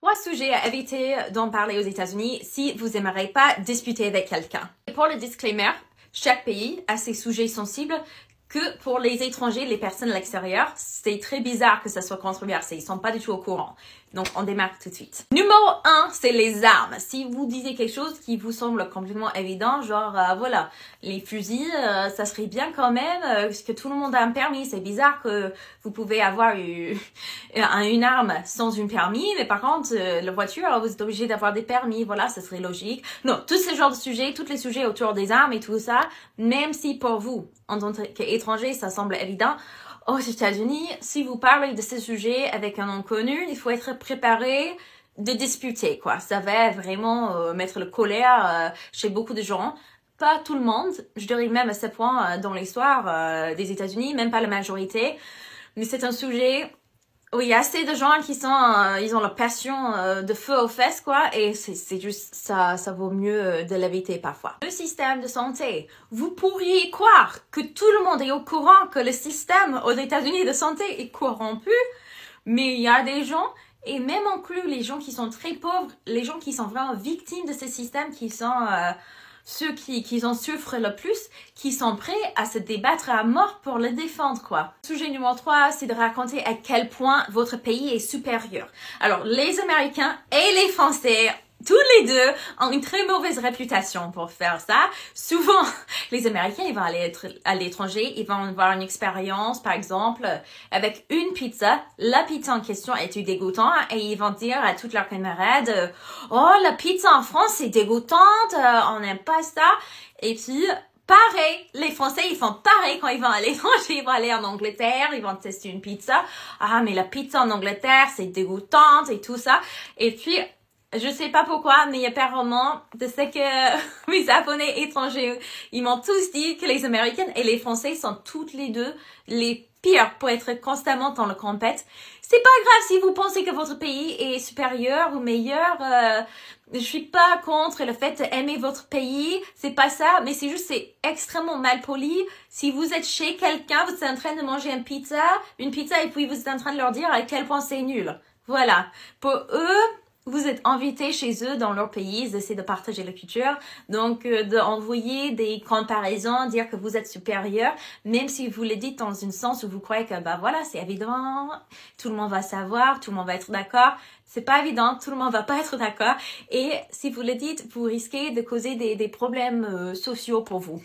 Trois sujets à éviter d'en parler aux États-Unis si vous n'aimerez pas discuter avec quelqu'un. Pour le disclaimer, chaque pays a ses sujets sensibles que pour les étrangers, les personnes à l'extérieur, c'est très bizarre que ça soit controversé. Ils sont pas du tout au courant. Donc, on démarre tout de suite. Numéro 1, c'est les armes. Si vous disiez quelque chose qui vous semble complètement évident, genre, voilà, les fusils, ça serait bien quand même, parce que tout le monde a un permis. C'est bizarre que vous pouvez avoir une arme sans une permis, mais par contre, la voiture, vous êtes obligé d'avoir des permis. Voilà, ça serait logique. Non, tous ces genres de sujets, tous les sujets autour des armes et tout ça, même si pour vous, en tant qu'étranger, ça semble évident, aux États-Unis, si vous parlez de ces sujets avec un inconnu, il faut être préparé de discuter, quoi. Ça va vraiment mettre le colère chez beaucoup de gens. Pas tout le monde, je dirais même à ce point dans l'histoire des États-Unis, même pas la majorité. Mais c'est un sujet où il y a assez de gens qui sont, ils ont la passion de feu aux fesses, quoi, et c'est juste, ça vaut mieux de l'éviter parfois. Le système de santé. Vous pourriez croire que tout le monde est au courant que le système aux États-Unis de santé est corrompu, mais il y a des gens, et même inclus les gens qui sont très pauvres, les gens qui sont vraiment victimes de ce système, qui sont ceux qui en souffrent le plus, qui sont prêts à se débattre à mort pour le défendre, quoi. Sujet numéro 3, c'est de raconter à quel point votre pays est supérieur. Alors, les Américains et les Français, tous les deux ont une très mauvaise réputation pour faire ça. Souvent, les Américains, ils vont aller à l'étranger, ils vont avoir une expérience, par exemple, avec une pizza. La pizza en question est dégoûtante et ils vont dire à toutes leurs camarades, oh, la pizza en France, c'est dégoûtante, on n'aime pas ça. Et puis, pareil, les Français, ils font pareil quand ils vont à l'étranger, ils vont aller en Angleterre, ils vont tester une pizza. Ah, mais la pizza en Angleterre, c'est dégoûtante et tout ça. Et puis, je sais pas pourquoi, mais apparemment, de ce que mes abonnés étrangers, ils m'ont tous dit que les Américaines et les Français sont toutes les deux les pires pour être constamment dans le compète. C'est pas grave si vous pensez que votre pays est supérieur ou meilleur. Je suis pas contre le fait d'aimer votre pays, c'est pas ça, mais c'est juste c'est extrêmement mal poli. Si vous êtes chez quelqu'un, vous êtes en train de manger une pizza, et puis vous êtes en train de leur dire à quel point c'est nul. Voilà. Pour eux, vous êtes invités chez eux dans leur pays, ils essaient de partager la culture, donc d'envoyer des comparaisons, dire que vous êtes supérieur, même si vous le dites dans un sens où vous croyez que bah voilà c'est évident, tout le monde va savoir, tout le monde va être d'accord. C'est pas évident, tout le monde va pas être d'accord, et si vous le dites, vous risquez de causer des problèmes sociaux pour vous.